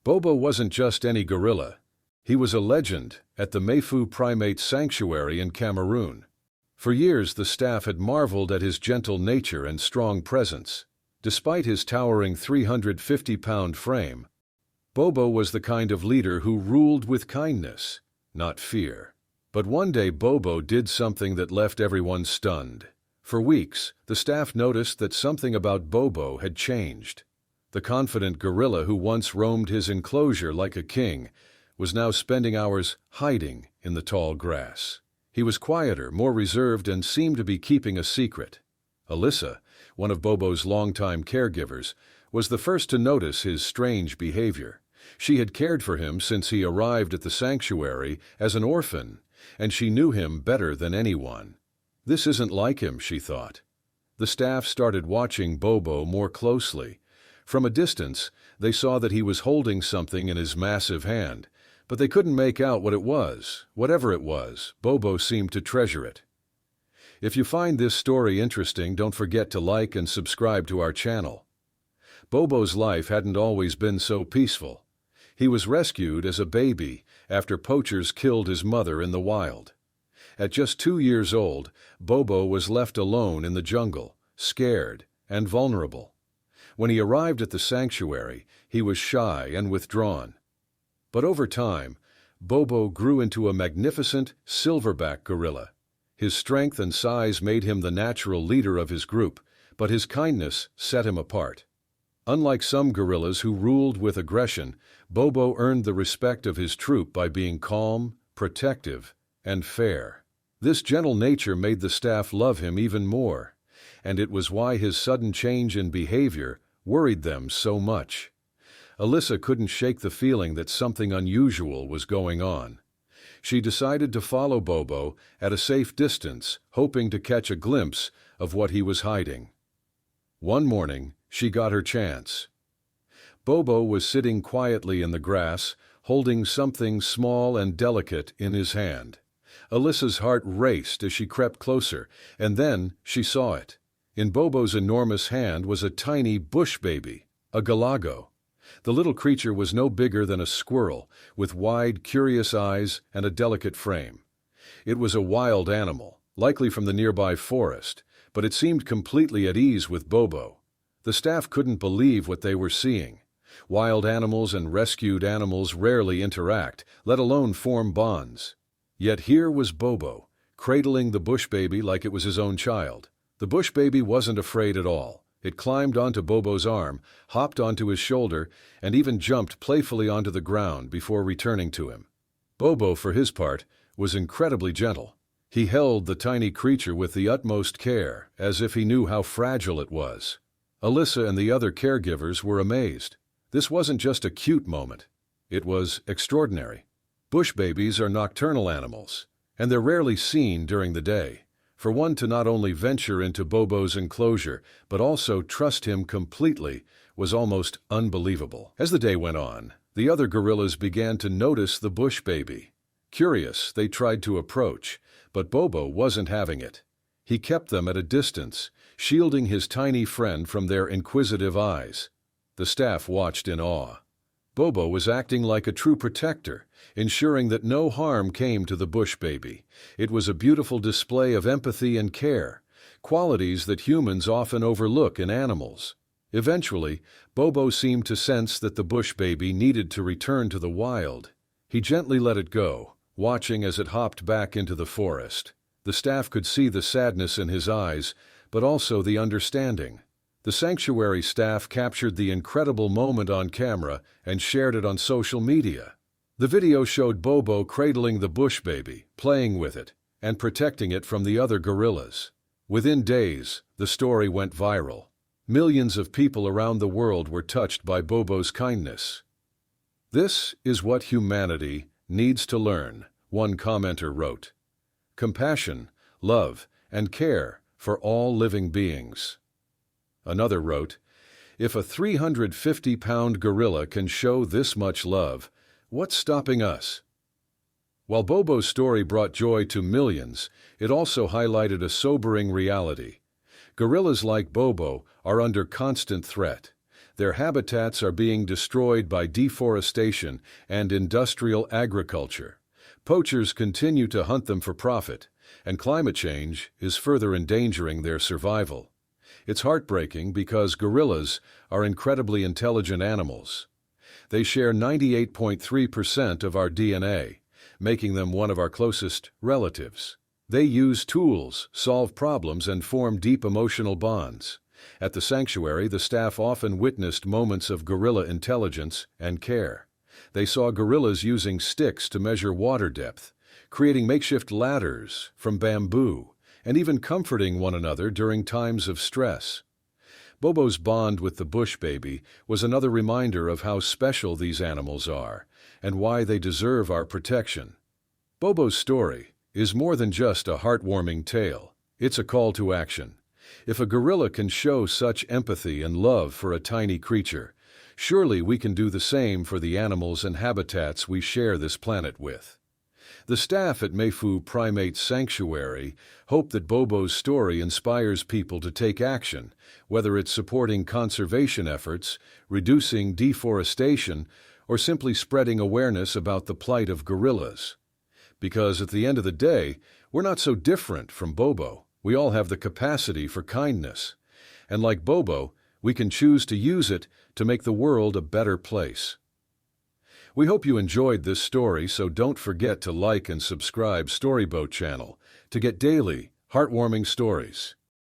Bobo wasn't just any gorilla. He was a legend at the Mayfu Primate Sanctuary in Cameroon. For years the staff had marveled at his gentle nature and strong presence. Despite his towering 350-pound frame, Bobo was the kind of leader who ruled with kindness, not fear. But one day Bobo did something that left everyone stunned. For weeks, the staff noticed that something about Bobo had changed. The confident gorilla who once roamed his enclosure like a king was now spending hours hiding in the tall grass. He was quieter, more reserved, and seemed to be keeping a secret. Alyssa, one of Bobo's longtime caregivers, was the first to notice his strange behavior. She had cared for him since he arrived at the sanctuary as an orphan, and she knew him better than anyone. This isn't like him, she thought. The staff started watching Bobo more closely. From a distance, they saw that he was holding something in his massive hand, but they couldn't make out what it was. Whatever it was, Bobo seemed to treasure it. If you find this story interesting, don't forget to like and subscribe to our channel. Bobo's life hadn't always been so peaceful. He was rescued as a baby after poachers killed his mother in the wild. At just 2 years old, Bobo was left alone in the jungle, scared and vulnerable. When he arrived at the sanctuary, he was shy and withdrawn. But over time, Bobo grew into a magnificent silverback gorilla. His strength and size made him the natural leader of his group, but his kindness set him apart. Unlike some gorillas who ruled with aggression, Bobo earned the respect of his troop by being calm, protective, and fair. This gentle nature made the staff love him even more, and it was why his sudden change in behavior worried them so much. Alyssa couldn't shake the feeling that something unusual was going on. She decided to follow Bobo at a safe distance, hoping to catch a glimpse of what he was hiding. One morning, she got her chance. Bobo was sitting quietly in the grass, holding something small and delicate in his hand. Alyssa's heart raced as she crept closer, and then she saw it. In Bobo's enormous hand was a tiny bush baby, a galago. The little creature was no bigger than a squirrel, with wide, curious eyes and a delicate frame. It was a wild animal, likely from the nearby forest, but it seemed completely at ease with Bobo. The staff couldn't believe what they were seeing. Wild animals and rescued animals rarely interact, let alone form bonds. Yet here was Bobo, cradling the bush baby like it was his own child. The bush baby wasn't afraid at all. It climbed onto Bobo's arm, hopped onto his shoulder, and even jumped playfully onto the ground before returning to him. Bobo, for his part, was incredibly gentle. He held the tiny creature with the utmost care, as if he knew how fragile it was. Alyssa and the other caregivers were amazed. This wasn't just a cute moment. It was extraordinary. Bush babies are nocturnal animals, and they're rarely seen during the day. For one to not only venture into Bobo's enclosure, but also trust him completely, was almost unbelievable. As the day went on, the other gorillas began to notice the bush baby. Curious, they tried to approach, but Bobo wasn't having it. He kept them at a distance, shielding his tiny friend from their inquisitive eyes. The staff watched in awe. Bobo was acting like a true protector, ensuring that no harm came to the bush baby. It was a beautiful display of empathy and care, qualities that humans often overlook in animals. Eventually, Bobo seemed to sense that the bush baby needed to return to the wild. He gently let it go, watching as it hopped back into the forest. The staff could see the sadness in his eyes, but also the understanding. The sanctuary staff captured the incredible moment on camera and shared it on social media. The video showed Bobo cradling the bush baby, playing with it, and protecting it from the other gorillas. Within days, the story went viral. Millions of people around the world were touched by Bobo's kindness. "This is what humanity needs to learn," one commenter wrote. "Compassion, love, and care for all living beings." Another wrote, "If a 350-pound gorilla can show this much love, what's stopping us?" While Bobo's story brought joy to millions, it also highlighted a sobering reality. Gorillas like Bobo are under constant threat. Their habitats are being destroyed by deforestation and industrial agriculture. Poachers continue to hunt them for profit, and climate change is further endangering their survival. It's heartbreaking because gorillas are incredibly intelligent animals. They share 98.3% of our DNA, making them one of our closest relatives. They use tools, solve problems, and form deep emotional bonds. At the sanctuary, the staff often witnessed moments of gorilla intelligence and care. They saw gorillas using sticks to measure water depth, creating makeshift ladders from bamboo, and even comforting one another during times of stress. Bobo's bond with the bush baby was another reminder of how special these animals are and why they deserve our protection. Bobo's story is more than just a heartwarming tale. It's a call to action. If a gorilla can show such empathy and love for a tiny creature, surely we can do the same for the animals and habitats we share this planet with. The staff at Meifu Primate Sanctuary hope that Bobo's story inspires people to take action, whether it's supporting conservation efforts, reducing deforestation, or simply spreading awareness about the plight of gorillas. Because at the end of the day, we're not so different from Bobo. We all have the capacity for kindness. And like Bobo, we can choose to use it to make the world a better place. We hope you enjoyed this story, so don't forget to like and subscribe Storyboat channel to get daily, heartwarming stories.